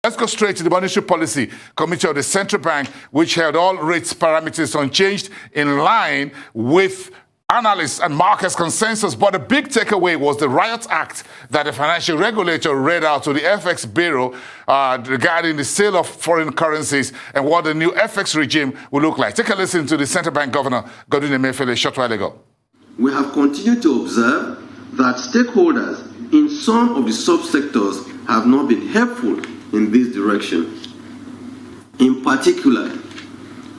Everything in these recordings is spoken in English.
Let's go straight to the Monetary Policy Committee of the Central Bank, which held all rates parameters unchanged in line with analysts and markets' consensus. But the big takeaway was the Riot Act that the financial regulator read out to the FX Bureau regarding the sale of foreign currencies and what the new FX regime will look like. Take a listen to the Central Bank Governor, Godwin Emefiele, a short while ago. We have continued to observe that stakeholders in some of the subsectors have not been helpful in this direction. In particular,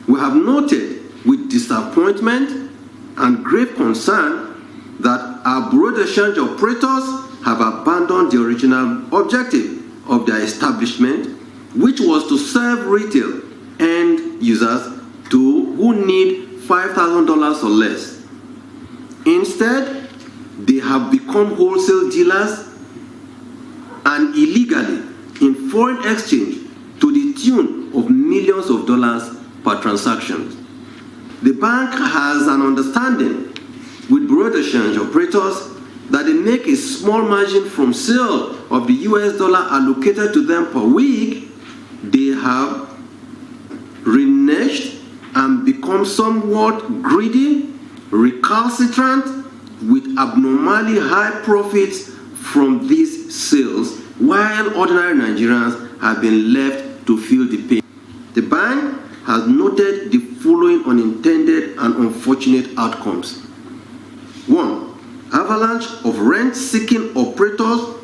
we have noted with disappointment and grave concern that our bureau de change operators have abandoned the original objective of their establishment, which was to serve retail end users who need $5,000 or less. Instead, they have become wholesale dealers and illegally in foreign exchange to the tune of millions of dollars per transaction. The bank has an understanding with bureau de change operators that they make a small margin from sale of the US dollar allocated to them per week. They have reneged and become somewhat greedy, recalcitrant, with abnormally high profits from these sales, while ordinary Nigerians have been left to feel the pain. The bank has noted the following unintended and unfortunate outcomes. 1. Avalanche of rent-seeking operators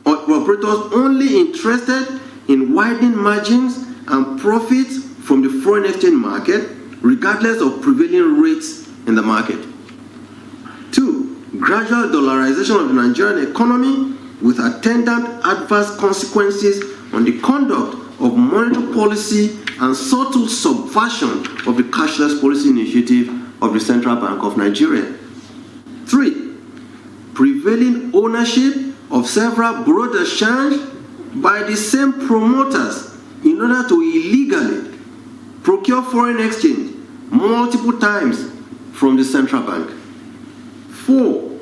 operators only interested in widening margins and profits from the foreign exchange market, regardless of prevailing rates in the market. 2. Gradual dollarization of the Nigerian economy with attendant adverse consequences on the conduct of monetary policy and subtle subversion of the cashless policy initiative of the Central Bank of Nigeria. 3. Prevailing ownership of several bureau de change by the same promoters in order to illegally procure foreign exchange multiple times from the Central Bank. 4.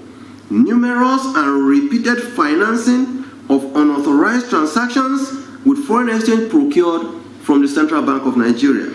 Numerous and repeated financing of unauthorized transactions with foreign exchange procured from the Central Bank of Nigeria.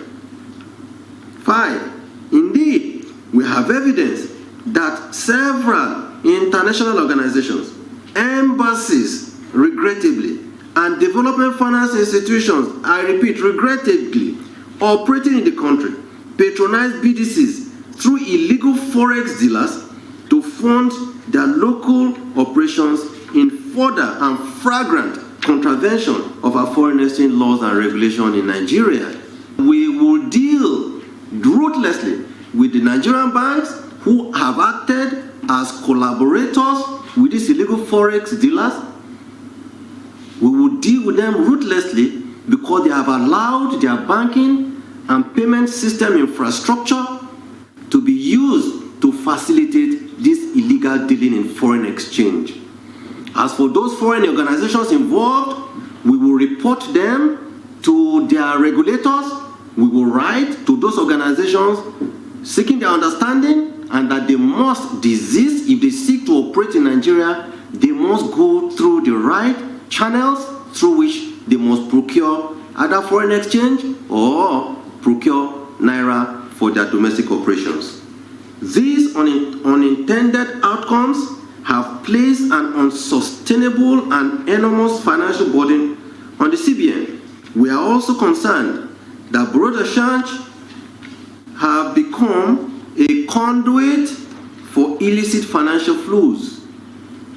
5. Indeed, we have evidence that several international organizations, embassies, regrettably, and development finance institutions, I repeat, regrettably, operating in the country, patronize BDCs through illegal FOREX dealers to fund their local operations in further and flagrant contravention of our foreign exchange laws and regulations in Nigeria. We will deal ruthlessly with the Nigerian banks who have acted as collaborators with these illegal FOREX dealers. We will deal with them ruthlessly because they have allowed their banking and payment system infrastructure to be used to facilitate this illegal dealing in foreign exchange. As for those foreign organizations involved, we will report them to their regulators. We will write to those organizations seeking their understanding and that they must desist. If they seek to operate in Nigeria, they must go through the right channels through which they must procure either foreign exchange or procure Naira for their domestic operations. These unintended outcomes have placed an unsustainable and enormous financial burden on the CBN. We are also concerned that bureau de change have become a conduit for illicit financial flows.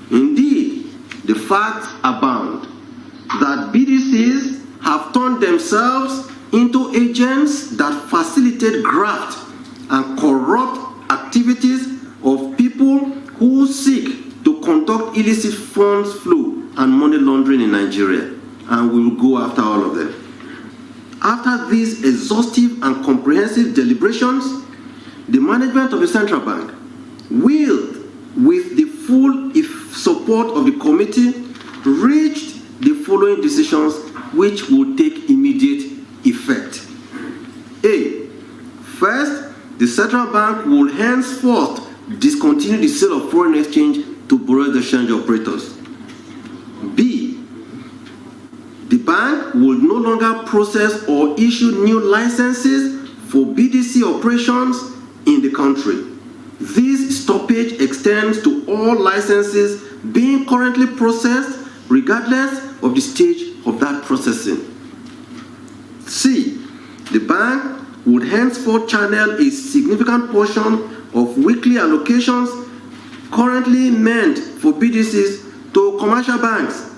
Indeed, the facts abound that BDCs have turned themselves into agents that facilitate graft and corrupt activities of people who seek to conduct illicit funds flow and money laundering in Nigeria, and we will go after all of them. After these exhaustive and comprehensive deliberations, the management of the Central Bank will, with the full support of the committee, reach the following decisions which will take immediate effect. A. First, the Central Bank will henceforth discontinue the sale of foreign exchange to bureau de change operators. B. would no longer process or issue new licenses for BDC operations in the country. This stoppage extends to all licenses being currently processed, regardless of the stage of that processing. C. The bank would henceforth channel a significant portion of weekly allocations currently meant for BDCs to commercial banks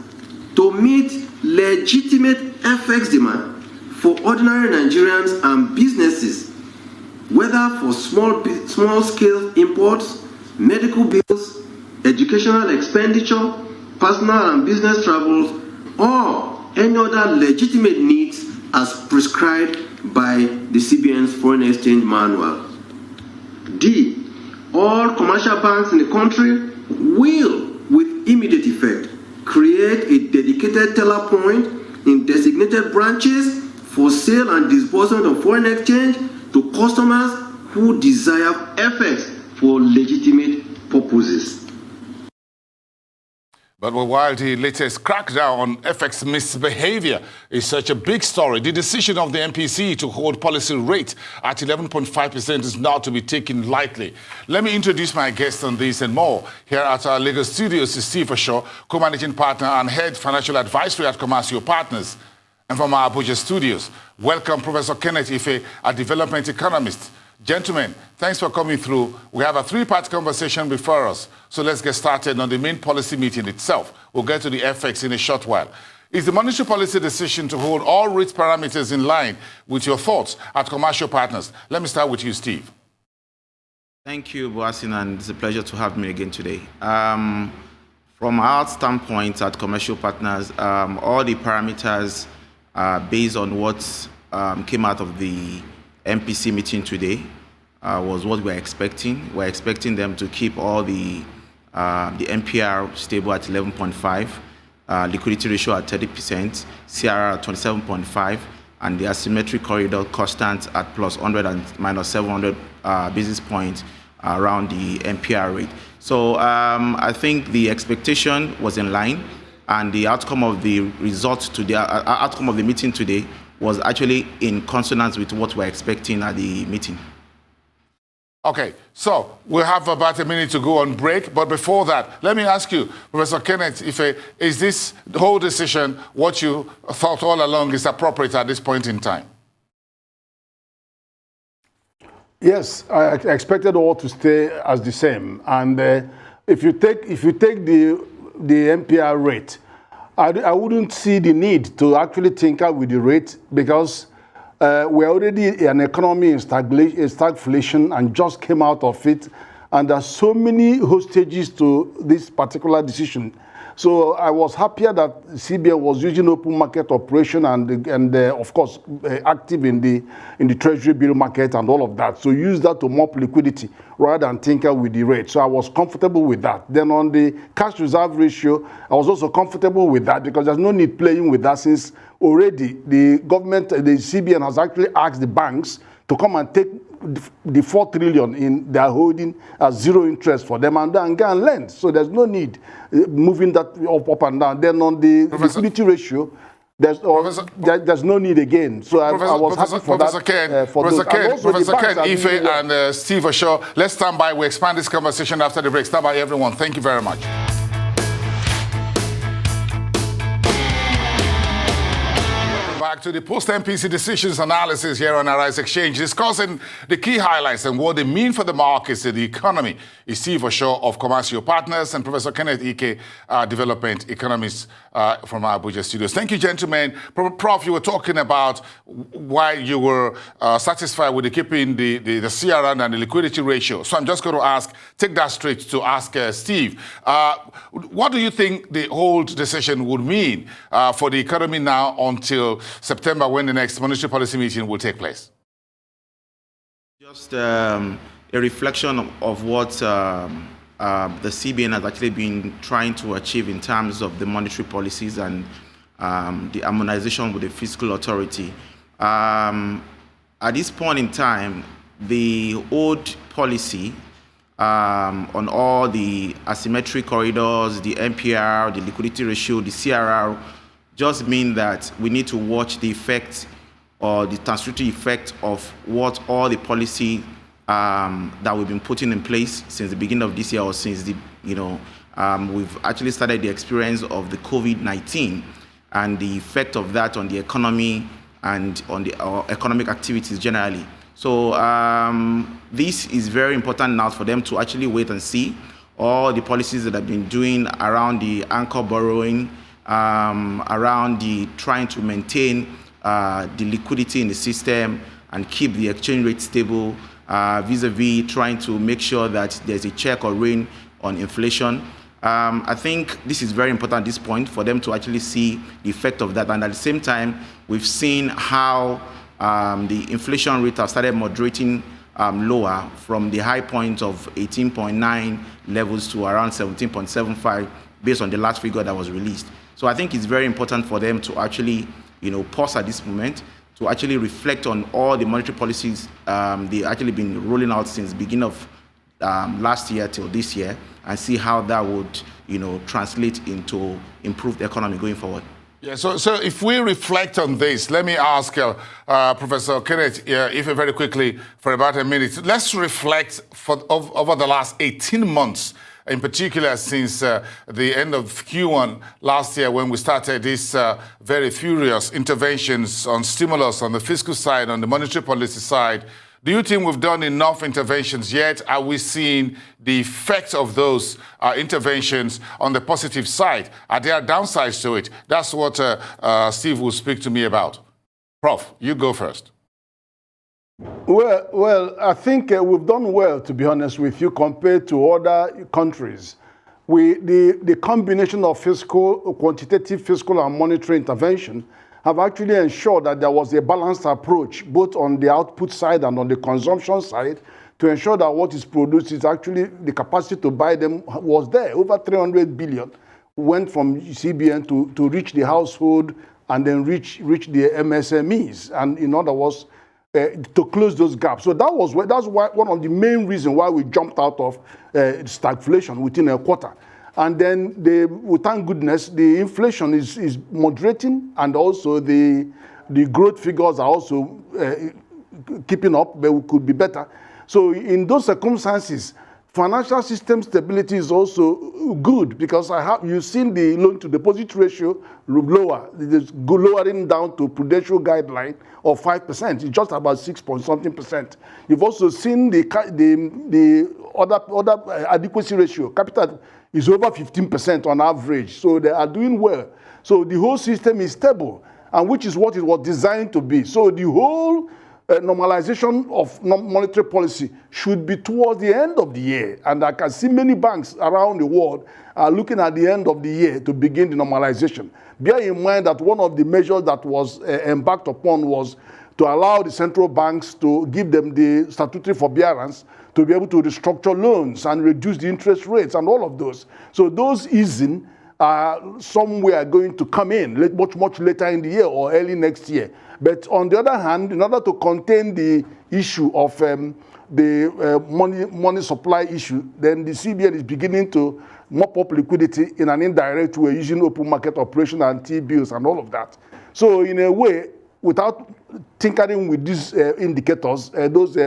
to meet legitimate FX demand for ordinary Nigerians and businesses, whether for small-scale imports, medical bills, educational expenditure, personal and business travels, or any other legitimate needs as prescribed by the CBN's foreign exchange manual. D. All commercial banks in the country will, with immediate effect, create a dedicated teller point in designated branches for sale and disbursement of foreign exchange to customers who desire FX for legitimate purposes. But while the latest crackdown on FX misbehavior is such a big story, the decision of the MPC to hold policy rate at 11.5% is not to be taken lightly. Let me introduce my guest on this and more. Here at our Lagos studios is Steve Osho, co-managing partner and head financial advisory at Comercio Partners. And from our Abuja studios, welcome Professor Kenneth a Development Economist. Gentlemen, thanks for coming through. We have a three-part conversation before us, so let's get started on the main policy meeting itself. We'll get to the FX in a short while. Is the monetary policy decision to hold all rate parameters in line with your thoughts at Comercio Partners? Let me start with you, Steve. Thank you, Boasin, and it's a pleasure to have me again today. From our standpoint at Comercio Partners, all the parameters based on what came out of the MPC meeting today was what we're expecting. We're expecting them to keep all the MPR stable at 11.5, liquidity ratio at 30%, CRR at 27.5, and the asymmetric corridor constant at plus 100 and minus 700 basis points around the MPR rate. So I think the expectation was in line, and the outcome of the results to the outcome of the meeting today was actually in consonance with what we're expecting at the meeting. Okay, so we have about a minute to go on break, but before that, let me ask you, Professor Kenneth, is this whole decision what you thought all along is appropriate at this point in time? Yes, I expected all to stay as the same, and if you take the MPR rate, I wouldn't see the need to actually tinker with the rate, because we're already an economy in stagflation and just came out of it, and there's so many hostages to this particular decision. So I was happier that CBN was using open market operation and of course active in the treasury bill market and all of that. So use that to mop liquidity rather than tinker with the rate. So I was comfortable with that. Then on the cash reserve ratio, I was also comfortable with that, because there's no need playing with that, since already the government, the CBN has actually asked the banks to come and take the 4 trillion in their holding at zero interest for them and then go and lend. So there's no need moving that up and down. Then on the liquidity ratio, there's no need again. So I was happy for Professor that. Professor Ken, Ife, and Steve Osho, let's stand by. We expand this conversation after the break. Stand by, everyone. Thank you very much. Back to the post-MPC decisions analysis here on Arise Exchange, discussing the key highlights and what they mean for the markets and the economy. Is Steve Osho of Comercio Partners and Professor Kenneth Ike, Development Economist from our Abuja studios. Thank you, gentlemen. Prof, you were talking about why you were satisfied with keeping the CRR and the liquidity ratio. So I'm just going to take that straight to ask Steve. What do you think the whole decision would mean for the economy now until September, when the next monetary policy meeting will take place? Just a reflection of what the CBN has actually been trying to achieve in terms of the monetary policies and the harmonization with the fiscal authority. At this point in time, the old policy on all the asymmetric corridors, the MPR, the liquidity ratio, the CRR, just mean that we need to watch the effect or the transitory effect of what all the policy that we've been putting in place since the beginning of this year, or since the, we've actually started the experience of the COVID-19 and the effect of that on the economy and on the economic activities generally. So this is very important now for them to actually wait and see all the policies that have been doing around the anchor borrowing, around the trying to maintain the liquidity in the system and keep the exchange rate stable, vis-a-vis trying to make sure that there's a check or rein on inflation. I think this is very important at this point for them to actually see the effect of that. And at the same time, we've seen how the inflation rate has started moderating lower from the high point of 18.9 levels to around 17.75 based on the last figure that was released. So I think it's very important for them to actually, pause at this moment, to actually reflect on all the monetary policies they've actually been rolling out since the beginning of last year till this year, and see how that would, translate into improved economy going forward. Yeah, so if we reflect on this, let me ask Professor Kenneth, if very quickly, for about a minute, let's reflect over the last 18 months, in particular since the end of Q1 last year, when we started these very furious interventions on stimulus on the fiscal side, on the monetary policy side. Do you think we've done enough interventions yet? Are we seeing the effects of those interventions on the positive side? Are there downsides to it? That's what Steve will speak to me about. Prof, you go first. Well, I think we've done well, to be honest with you, compared to other countries. The combination of quantitative fiscal and monetary intervention have actually ensured that there was a balanced approach, both on the output side and on the consumption side, to ensure that what is produced is actually the capacity to buy them was there. Over 300 billion went from CBN to reach the household and then reach the MSMEs, and in other words, to close those gaps. So that's one of the main reasons why we jumped out of stagflation within a quarter. And then, thank goodness, the inflation is moderating, and also the growth figures are also keeping up, but we could be better. So in those circumstances, financial system stability is also good, because you've seen the loan-to-deposit ratio lower. It is lowering down to prudential guideline of 5%. It's just about 6-point-something%. You've also seen the other adequacy ratio, capital, is over 15% on average. So they are doing well. So the whole system is stable, and which is what it was designed to be. So the whole normalization of monetary policy should be towards the end of the year. And I can see many banks around the world are looking at the end of the year to begin the normalization. Bear in mind that one of the measures that was embarked upon was to allow the central banks to give them the statutory forbearance to be able to restructure loans and reduce the interest rates and all of those. So those easing are somewhere going to come in much later in the year or early next year. But on the other hand, in order to contain the issue of the money supply issue, then the CBN is beginning to mop up liquidity in an indirect way, using open market operation and T-bills and all of that. So in a way, without tinkering with these indicators, those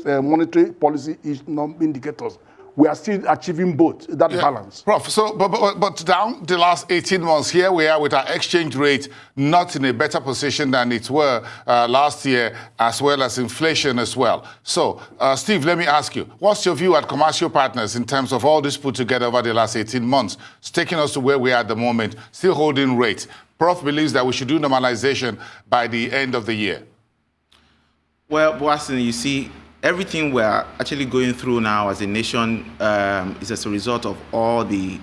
monetary policy indicators, we are still achieving both that balance. Prof, so but down the last 18 months, here we are with our exchange rate not in a better position than it were last year, as well as inflation as well. So, Steve, let me ask you, what's your view at Comercio Partners in terms of all this put together over the last 18 months? It's taking us to where we are at the moment, still holding rates. Prof believes that we should do normalization by the end of the year. Well, Boasin, you see, everything we're actually going through now as a nation is as a result of all the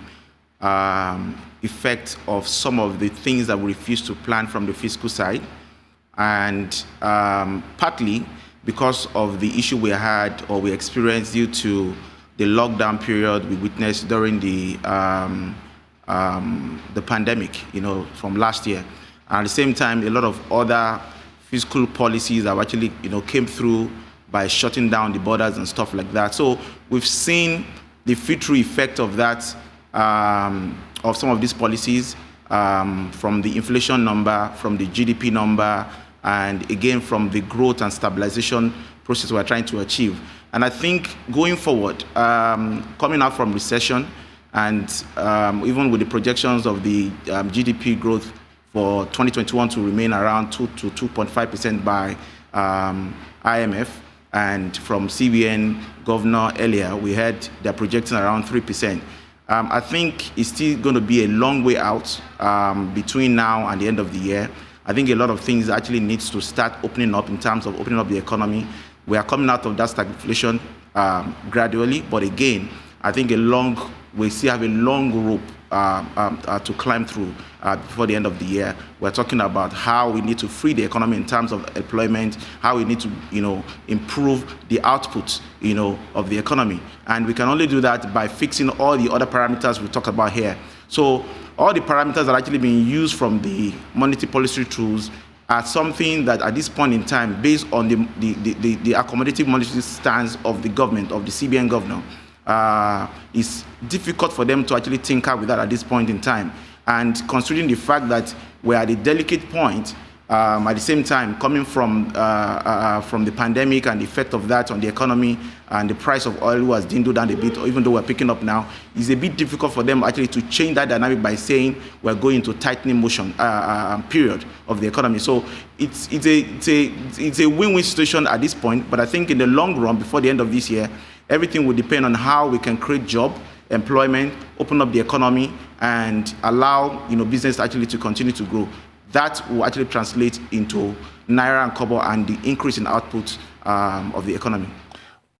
effects of some of the things that we refuse to plan from the fiscal side, and partly because of the issue we had or we experienced due to the lockdown period we witnessed during the pandemic, from last year. And at the same time, a lot of other fiscal policies that actually, came through by shutting down the borders and stuff like that. So we've seen the filter effect of that, of some of these policies from the inflation number, from the GDP number, and again from the growth and stabilization process we're trying to achieve. And I think going forward, coming out from recession, and even with the projections of the GDP growth for 2021 to remain around 2 to 2.5% by IMF, and from CBN governor earlier, we heard they're projecting around 3%. I think it's still going to be a long way out between now and the end of the year. I think a lot of things actually needs to start opening up in terms of opening up the economy. We are coming out of that stagflation gradually, but again, I think we still have a long rope to climb through before the end of the year. We're talking about how we need to free the economy in terms of employment, how we need to, improve the output, of the economy. And we can only do that by fixing all the other parameters we talk about here. So all the parameters that are actually being used from the monetary policy tools are something that at this point in time, based on the accommodative monetary stance of the government, of the CBN governor, it's difficult for them to actually tinker with that at this point in time. And considering the fact that we're at a delicate point, at the same time, coming from the pandemic and the effect of that on the economy, and the price of oil has dwindled down a bit, or even though we're picking up now, it's a bit difficult for them actually to change that dynamic by saying we're going into tightening motion period of the economy. So it's a win-win situation at this point. But I think in the long run, before the end of this year, everything will depend on how we can create job, employment, open up the economy, and allow business actually to continue to grow. That will actually translate into Naira and Kobo and the increase in output of the economy.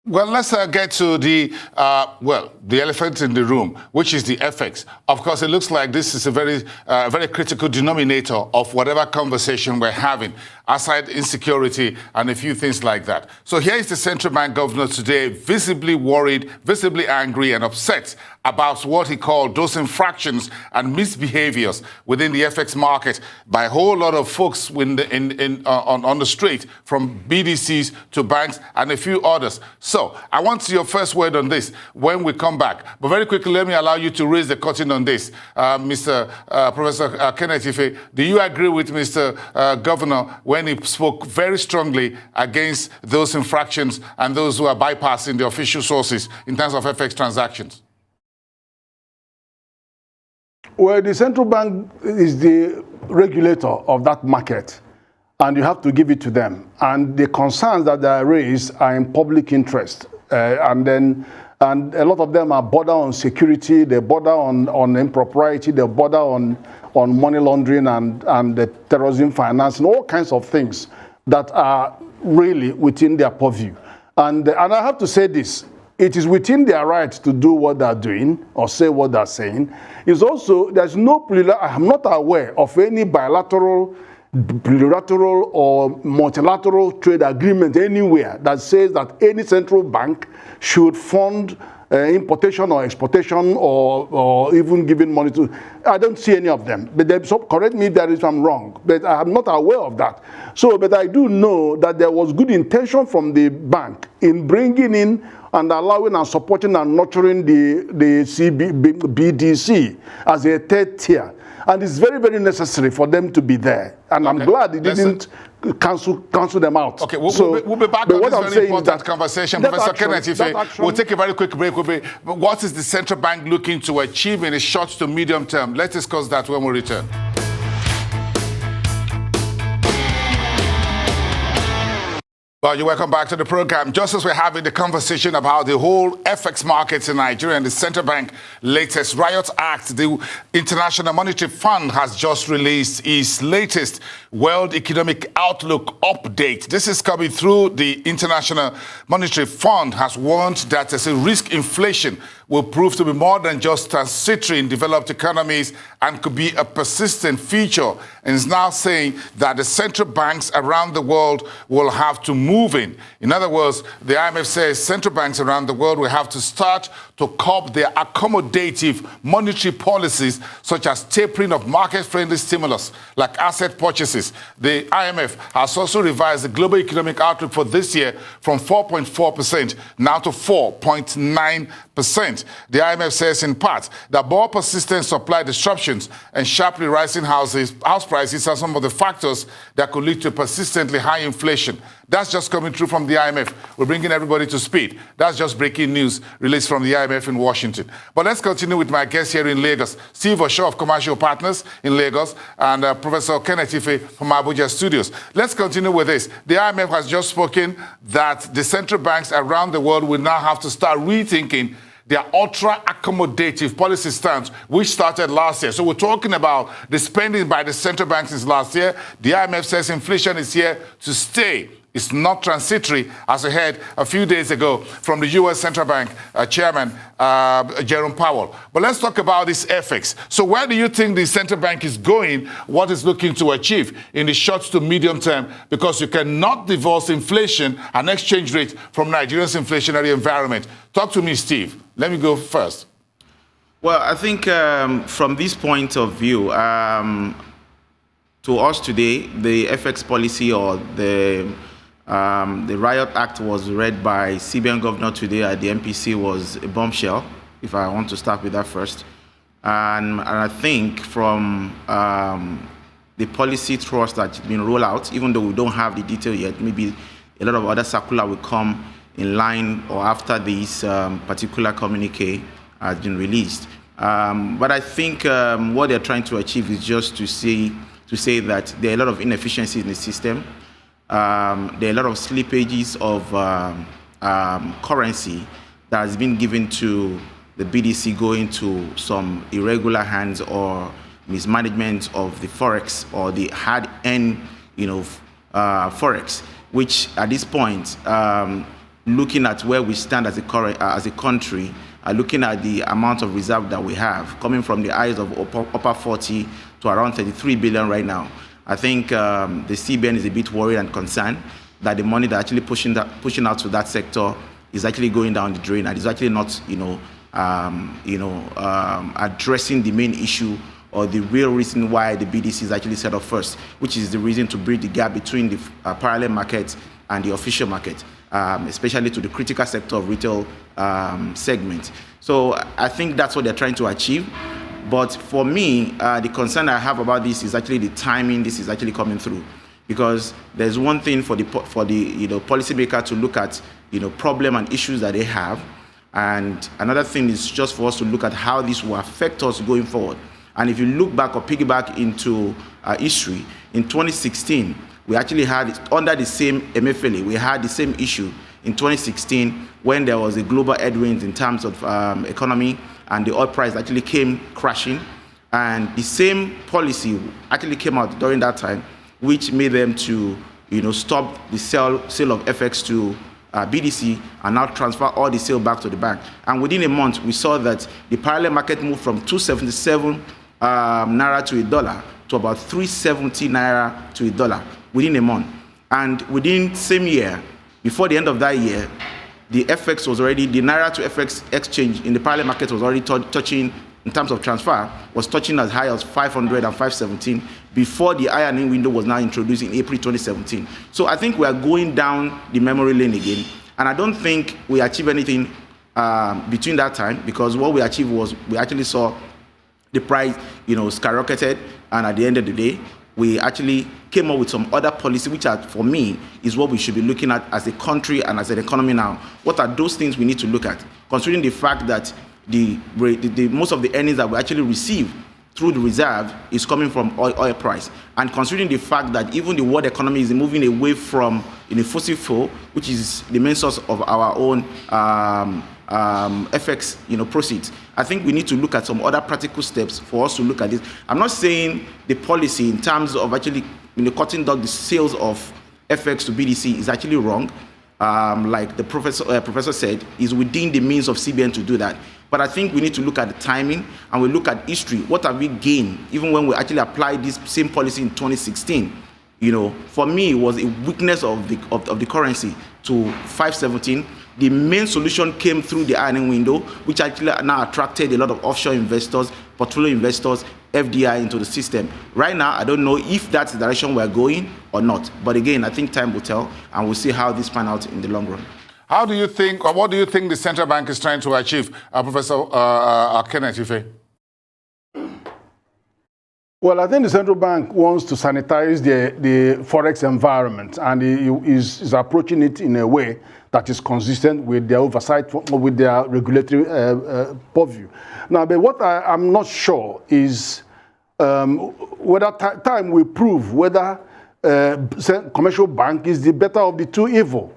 Well, let's get to the elephant in the room, which is the FX. Of course, it looks like this is a very critical denominator of whatever conversation we're having, aside insecurity and a few things like that. So here is the central bank governor today, visibly worried, visibly angry and upset about what he called those infractions and misbehaviors within the FX market by a whole lot of folks on the street, from BDCs to banks and a few others. So I want your first word on this when we come back. But very quickly, let me allow you to raise the curtain on this. Professor Kenneth Ife, do you agree with Mr. Governor when he spoke very strongly against those infractions and those who are bypassing the official sources in terms of FX transactions? Well, the central bank is the regulator of that market, and you have to give it to them. And the concerns that they raise are in public interest. And a lot of them are border on security, they border on impropriety, they border on money laundering and the terrorism financing, all kinds of things that are really within their purview. And I have to say this, it is within their right to do what they're doing or say what they're saying. It's also, I'm not aware of any bilateral, plurilateral or multilateral trade agreement anywhere that says that any central bank should fund importation or exportation or even giving money to. I don't see any of them. But correct me if I'm wrong, but I'm not aware of that. So, but I do know that there was good intention from the bank in bringing in and allowing and supporting and nurturing the BDC as a third tier. And it's very, very necessary for them to be there. And okay, I'm glad they didn't cancel them out. Okay, we'll be back on this very important conversation. Professor Kenneth Ife, we'll take a very quick break. What is the central bank looking to achieve in a short to medium term? Let's discuss that when we return. Well, you're welcome back to the program. Just as we're having the conversation about the whole FX markets in Nigeria and the central bank latest riot act, the International Monetary Fund has just released its latest World Economic Outlook update. This is coming through. The International Monetary Fund has warned that there's a risk inflation will prove to be more than just transitory in developed economies and could be a persistent feature, and is now saying that the central banks around the world will have to move in. In other words, the IMF says central banks around the world will have to start to curb their accommodative monetary policies, such as tapering of market-friendly stimulus, like asset purchases. The IMF has also revised the global economic outlook for this year from 4.4% now to 4.9%. environment. The IMF says in part that more persistent supply disruptions and sharply rising house prices are some of the factors that could lead to persistently high inflation. That's just coming through from the IMF. We're bringing everybody to speed. That's just breaking news released from the IMF in Washington. But let's continue with my guest here in Lagos, Steve Osho of Comercio Partners in Lagos and Professor Kenneth from Abuja Studios. Let's continue with this. The IMF has just spoken that the central banks around the world will now have to start rethinking their ultra-accommodative policy stance, which started last year. So we're talking about the spending by the central banks since last year. The IMF says inflation is here to stay. It's not transitory, as I heard a few days ago from the U.S. Central Bank Chairman Jerome Powell. But let's talk about this FX. So where do you think the central bank is going, what it's looking to achieve in the short to medium term? Because you cannot divorce inflation and exchange rate from Nigeria's inflationary environment. Talk to me, Steve. Let me go first. Well, I think from this point of view, to us today, the FX policy or the Riot Act was read by CBN governor today at the MPC was a bombshell, if I want to start with that first. And I think from the policy thrust that's been rolled out, even though we don't have the detail yet, maybe a lot of other circular will come in line or after this particular communique has been released. But I think what they're trying to achieve is just to say that there are a lot of inefficiencies in the system. There are a lot of slippages of currency that has been given to the BDC going to some irregular hands or mismanagement of the FOREX or the hard-end, FOREX, which at this point, looking at where we stand as a country, looking at the amount of reserve that we have, coming from the highs of upper 40 to around 33 billion right now, I think the CBN is a bit worried and concerned that the money that actually pushing out to that sector is actually going down the drain and is actually not, addressing the main issue or the real reason why the BDC is actually set up first, which is the reason to bridge the gap between the parallel market and the official market, especially to the critical sector of retail segment. So I think that's what they're trying to achieve. But for me, the concern I have about this is actually the timing this is actually coming through, because there's one thing for the policymaker to look at problem and issues that they have, and another thing is just for us to look at how this will affect us going forward. And if you look back or piggyback into history, in 2016, we actually had, under the same MFLA, we had the same issue in 2016 when there was a global headwind in terms of economy, and the oil price actually came crashing. And the same policy actually came out during that time, which made them to stop the sale of FX to BDC and now transfer all the sale back to the bank. And within a month, we saw that the parallel market moved from 277 naira to $1 to about 370 naira to $1 within a month. And within the same year, before the end of that year, the FX was already, the naira to FX exchange in the parallel market was already touching, in terms of transfer, was touching as high as 500 and 517 before the ironing window was now introduced in April 2017. So I think we are going down the memory lane again. And I don't think we achieved anything between that time, because what we achieved was we actually saw the price, skyrocketed. And at the end of the day, we actually came up with some other policy, which are, for me, is what we should be looking at as a country and as an economy now. What are those things we need to look at? Considering the fact that the most of the earnings that we actually receive through the reserve is coming from oil price. And considering the fact that even the world economy is moving away from fossil fuel, which is the main source of our own FX proceeds, I think we need to look at some other practical steps for us to look at this. I'm not saying the policy in terms of actually cutting down the sales of FX to BDC is actually wrong. Like the professor said, is within the means of CBN to do that. But I think we need to look at the timing and we look at history. What have we gained, even when we actually applied this same policy in 2016? For me, it was a weakness of the currency to 517. The main solution came through the ironing window, which actually now attracted a lot of offshore investors, portfolio investors, FDI into the system. Right now, I don't know if that's the direction we're going or not. But again, I think time will tell, and we'll see how this pan out in the long run. How do you think, or what do you think the central bank is trying to achieve, Professor Kenneth Ife? Well, I think the central bank wants to sanitize the forex environment, and is approaching it in a way that is consistent with their oversight, with their regulatory purview. Now, but what I'm not sure is whether time will prove whether commercial bank is the better of the two evil.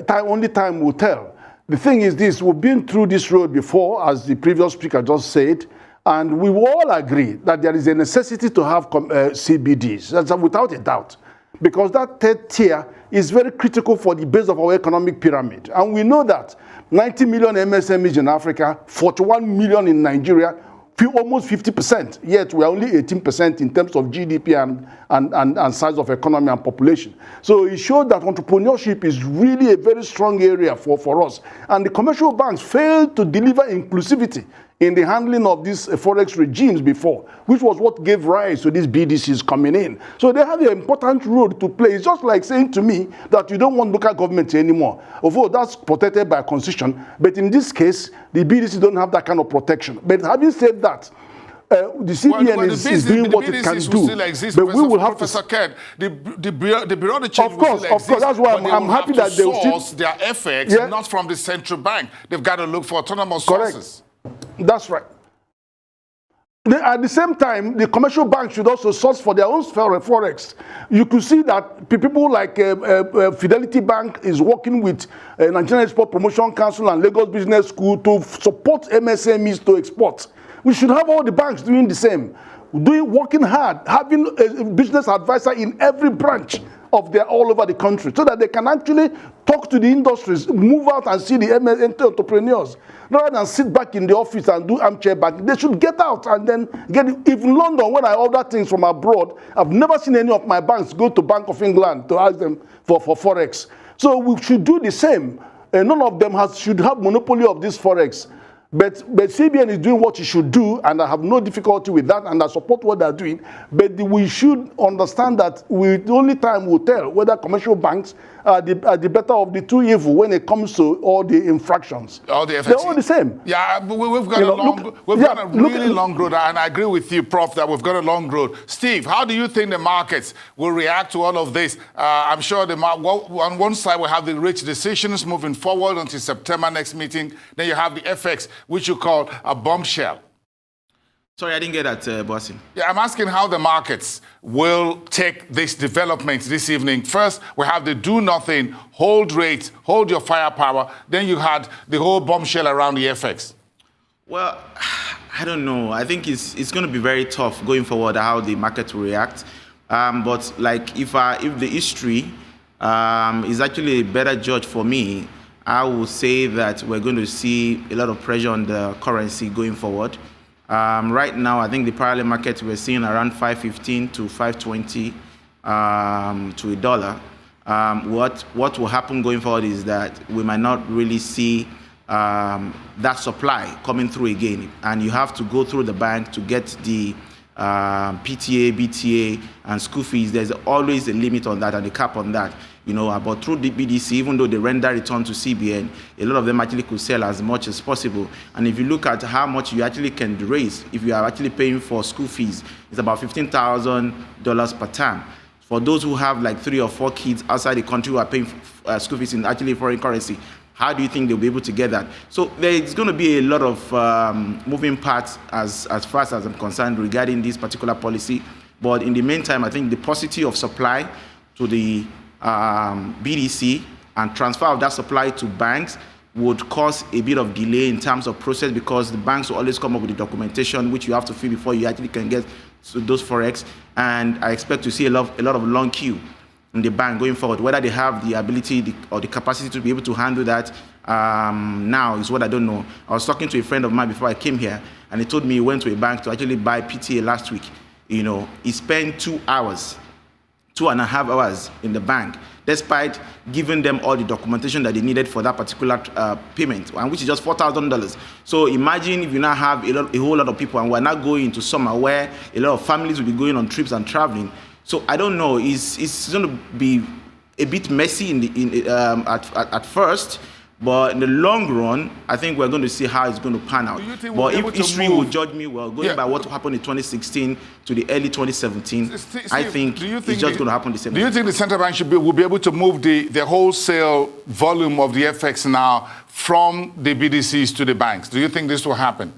Only time will tell. The thing is this: we've been through this road before, as the previous speaker just said. And we will all agree that there is a necessity to have CBDs, that's without a doubt, because that third tier is very critical for the base of our economic pyramid. And we know that 90 million MSMEs in Africa, 41 million in Nigeria, almost 50%, yet we are only 18% in terms of GDP and size of economy and population. So it showed that entrepreneurship is really a very strong area for us. And the commercial banks failed to deliver inclusivity in the handling of these forex regimes before, which was what gave rise to these BDCs coming in. So they have an important role to play. It's just like saying to me that you don't want local government anymore, although that's protected by constitution. But in this case, the BDCs don't have that kind of protection. But having said that, the CBN is doing what it can do. Still exist, but we will have Professor Ken, the bureau de change of course, will still exist. Of course, that's why I'm happy that they will source their FX, not from the central bank. They've got to look for autonomous sources. That's right. At the same time, the commercial bank should also source for their own forex. You could see that people like Fidelity Bank is working with Nigerian Export Promotion Council and Lagos Business School to support MSMEs to export. We should have all the banks doing the same, working hard, having a business advisor in every branch of their all over the country, so that they can actually talk to the industries, move out and see the entrepreneurs, rather than sit back in the office and do armchair banking. They should get out and then get it. Even London, when I order things from abroad, I've never seen any of my banks go to Bank of England to ask them for forex. So we should do the same. None of them should have monopoly of this forex. But CBN is doing what it should do, and I have no difficulty with that, and I support what they're doing. But we should understand that only time will tell whether commercial banks are the better of the two evil when it comes to all the infractions. All the FX. They're all the same. Yeah, but we've got a really long road, and I agree with you, Prof, that we've got a long road. Steve, how do you think the markets will react to all of this? I'm sure on one side we have the rich decisions moving forward until September next meeting. Then you have the FX, which you call a bombshell. Sorry, I didn't get that, Boasin. Yeah, I'm asking how the markets will take this development this evening. First, we have the do nothing, hold rates, hold your firepower. Then you had the whole bombshell around the FX. Well, I don't know. I think it's going to be very tough going forward how the market will react. But like if the history is actually a better judge for me, I will say that we're going to see a lot of pressure on the currency going forward. Right now, I think the parallel market we're seeing around 515 to 520 to a dollar. What will happen going forward is that we might not really see that supply coming through again, and you have to go through the bank to get the PTA, BTA, and school fees. There's always a limit on that and a cap on that. But through the BDC, even though they render return to CBN, a lot of them actually could sell as much as possible. And if you look at how much you actually can raise, if you are actually paying for school fees, it's about $15,000 per term. For those who have like 3 or 4 kids outside the country who are paying school fees in actually foreign currency, how do you think they'll be able to get that? So there's going to be a lot of moving parts as far as I'm concerned regarding this particular policy. But in the meantime, I think the paucity of supply to the BDC and transfer of that supply to banks would cause a bit of delay in terms of process, because the banks will always come up with the documentation which you have to fill before you actually can get to those forex. And I expect to see a lot of long queue in the bank going forward. Whether they have the ability or the capacity to be able to handle that now is what I don't know. I was talking to a friend of mine before I came here, and he told me he went to a bank to actually buy PTA last week. He spent 2.5 hours in the bank, despite giving them all the documentation that they needed for that particular payment, and which is just $4,000. So imagine if you now have a whole lot of people, and we're not going into summer where a lot of families will be going on trips and traveling. So I don't know. It's going to be a bit messy at first, But in the long run, I think we're going to see how it's going to pan out. But if history will judge me well, going by what happened in 2016 to the early 2017, Steve, I think it's just going to happen the same. Do you think the central bank will be able to move the wholesale volume of the FX now from the BDCs to the banks? Do you think this will happen?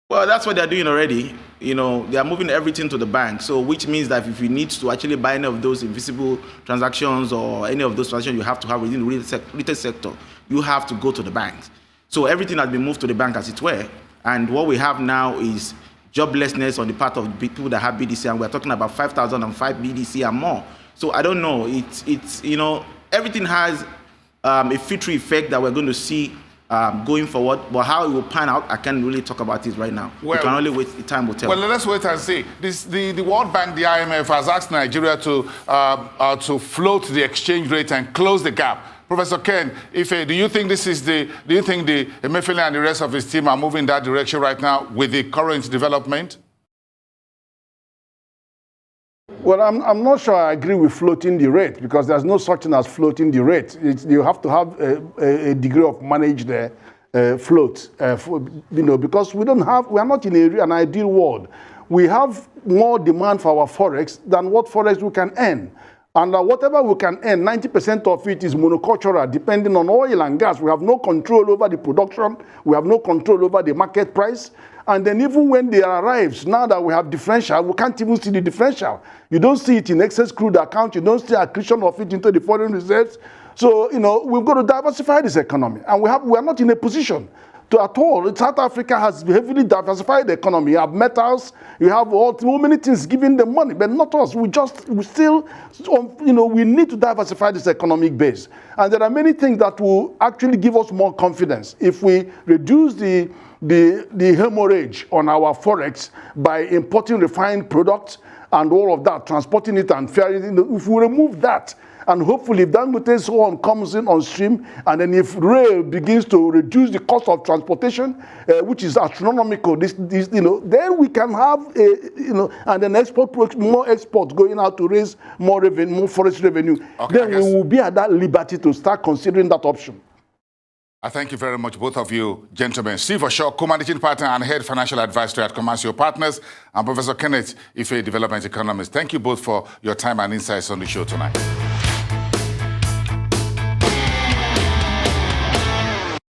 Well, that's what they're doing already. You know, they are moving everything to the bank. So, which means that if you need to actually buy any of those invisible transactions or any of those transactions you have to have within the retail sector, you have to go to the banks. So everything has been moved to the bank as it were. And what we have now is joblessness on the part of people that have BDC, and we're talking about 5,005 BDC and more. So I don't know. It's you know, everything has a filter effect that we're going to see going forward, but how it will pan out, I can't really talk about it right now. We can only wait, the time will tell. Well, let's wait and see. The World Bank, the IMF, has asked Nigeria to float the exchange rate and close the gap. Professor Ken, do you think the Emefiele and the rest of his team are moving in that direction right now with the current development? Well, I'm not sure I agree with floating the rate, because there's no such thing as floating the rate. You have to have a degree of managed float, because we are not in an ideal world. We have more demand for our forex than what forex we can earn. And whatever we can earn, 90% of it is monocultural, depending on oil and gas. We have no control over the production. We have no control over the market price. And then even when they arrives, now that we have differential, we can't even see the differential. You don't see it in excess crude account. You don't see accretion of it into the foreign reserves. So, we've got to diversify this economy. And we are not in a position to at all. South Africa has heavily diversified the economy. You have metals, you have so many things giving them money, but not us. We still, we need to diversify this economic base. And there are many things that will actually give us more confidence if we reduce the hemorrhage on our forex by importing refined products and all of that, transporting it and ferrying it. If we remove that, and hopefully if Dangote's one comes in on stream, and then if rail begins to reduce the cost of transportation, which is astronomical, then we can have and then more exports going out to raise more revenue, more forest revenue. Okay, then we will be at that liberty to start considering that option. I thank you very much, both of you, gentlemen. Steve Osho, co-managing partner and head financial advisor at Comercio Partners, and Professor Kenneth, Development Economist. Thank you both for your time and insights on the show tonight.